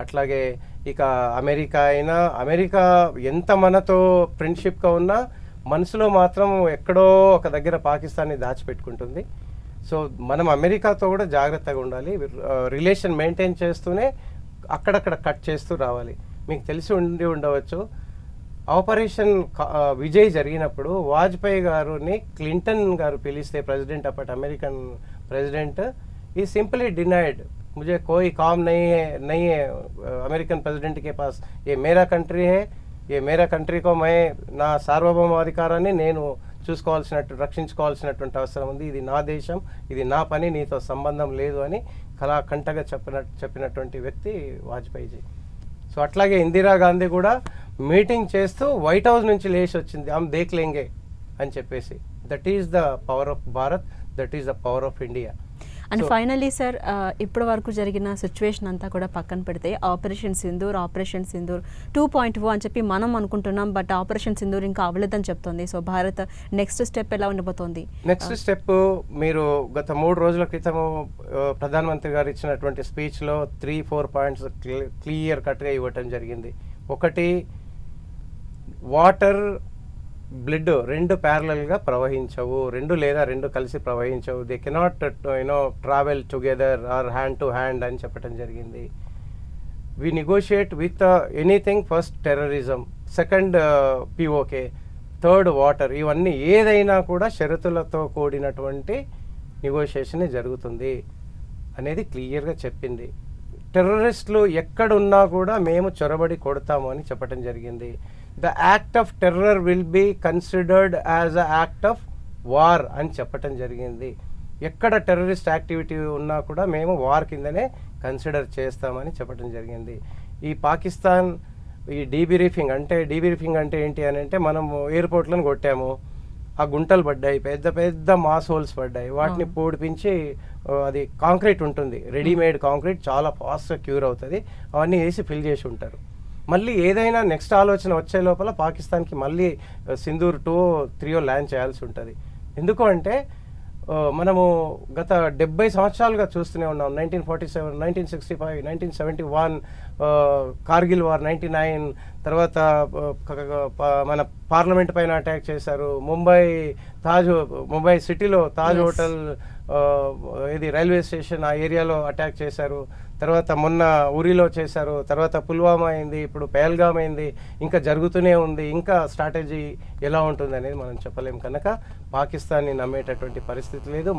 అట్లాగే ఇక అమెరికా అయినా, అమెరికా ఎంత మనతో ఫ్రెండ్షిప్గా ఉన్నా మనసులో మాత్రం ఎక్కడో ఒక దగ్గర పాకిస్తాన్ని దాచిపెట్టుకుంటుంది. సో మనం అమెరికాతో కూడా జాగ్రత్తగా ఉండాలి, రిలేషన్ మెయింటైన్ చేస్తూనే అక్కడక్కడ కట్ చేస్తూ రావాలి. మీకు తెలిసి ఉండవచ్చు, ఆపరేషన్ విజయ్ జరిగినప్పుడు వాజ్పేయి గారుని క్లింటన్ గారు పిలిస్తే ప్రెసిడెంట్, అప్పటి అమెరికన్ ప్రెసిడెంట్, ఈ సింపుల్లీ డినైడ్, मुझे कोई काम नहीं है अमेरिकन प्रेसिडेंट के पास, ये मेरा कंट्री है, ये मेरा कंट्री को मैं నా సార్వభౌమాధికారాన్ని నేను రక్షించుకోవాల్సినటువంటి అవసరం ఉంది, ఇది నా దేశం, ఇది నా పని, నీతో సంబంధం లేదు అని కళాకంఠగా చెప్పినటువంటి వ్యక్తి వాజ్పేయిజీ. సో అట్లాగే ఇందిరాగాంధీ కూడా మీటింగ్ చేస్తూ వైట్ హౌస్ నుంచి లేచి వచ్చింది, హమ్ దేఖ్ లేంగే అని చెప్పేసి. That is the power of Bharat, that is the power of India. And finally sir, ఇప్పటి వరకు జరిగిన సిచ్యువేషన్ అంతా కూడా పక్కన పెడితే ఆపరేషన్ సింధూర్ 2.0 అని చెప్పి మనం అనుకుంటున్నాం, బట్ ఆపరేషన్ సింధూర్ ఇంకా అవ్వలేదని చెప్తోంది. సో భారత్ నెక్స్ట్ స్టెప్ ఎలా ఉండబోతోంది? నెక్స్ట్ స్టెప్ మీరు గత 3 రోజుల క్రితం ప్రధానమంత్రి గారు ఇచ్చినటువంటి స్పీచ్లో 3-4 పాయింట్స్ క్లియర్ కట్గా ఇవ్వటం జరిగింది. ఒకటి, వాటర్ బ్లడ్ 2 ప్యారలల్గా ప్రవహించవు, 2 కలిసి ప్రవహించవు, they cannot travel together or hand to hand అని చెప్పడం జరిగింది. We negotiate with anything, first terrorism, second PoK, third water, ఇవన్నీ ఏదైనా కూడా షరతులతో కూడినటువంటి నెగోషియేషన్ జరుగుతుంది అనేది క్లియర్గా చెప్పింది. టెర్రరిస్టులు ఎక్కడున్నా కూడా మేము చొరబడి కొడతాము అని చెప్పడం జరిగింది. The act of terror will be considered as a act of war అని చెప్పటం జరిగింది. ఎక్కడ టెర్రరిస్ట్ యాక్టివిటీ ఉన్నా కూడా మేము వార్ కిందనే కన్సిడర్ చేస్తామని చెప్పడం జరిగింది. ఈ పాకిస్తాన్ ఈ డీబ్రీఫింగ్ అంటే ఏంటి అని అంటే, మనం ఎయిర్పోర్ట్లను కొట్టాము, ఆ గుంటలు పడ్డాయి, పెద్ద పెద్ద మాస్ హోల్స్ పడ్డాయి, వాటిని పూడిపించి, అది కాంక్రీట్ ఉంటుంది, రెడీమేడ్ కాంక్రీట్, చాలా ఫాస్ట్గా క్యూర్ అవుతుంది, అవన్నీ వేసి ఫిల్ చేసి ఉంటారు. మళ్ళీ ఏదైనా నెక్స్ట్ ఆలోచన వచ్చే లోపల పాకిస్తాన్కి మళ్ళీ సింధూర్ 2-3 ల్యాండ్ చేయాల్సి ఉంటుంది. ఎందుకు అంటే మనము గత 70 సంవత్సరాలుగా చూస్తూనే ఉన్నాం. 1947, 1965, 1971, కార్గిల్ వార్ 99, తర్వాత మన పార్లమెంట్ పైన అటాక్ చేశారు, ముంబై సిటీలో తాజ్ హోటల్, ఇది రైల్వే స్టేషన్, ఆ ఏరియాలో అటాక్ చేశారు, తర్వాత మొన్న ఉరిలో చేశారు, తర్వాత పుల్వామా అయింది, ఇప్పుడు పహల్గామ్ అయింది, ఇంకా జరుగుతూనే ఉంది. ఇంకా స్ట్రాటజీ ఎలా ఉంటుంది అనేది మనం చెప్పలేం కనుక పాకిస్తాన్ని నమ్మేటటువంటి పరిస్థితి లేదు.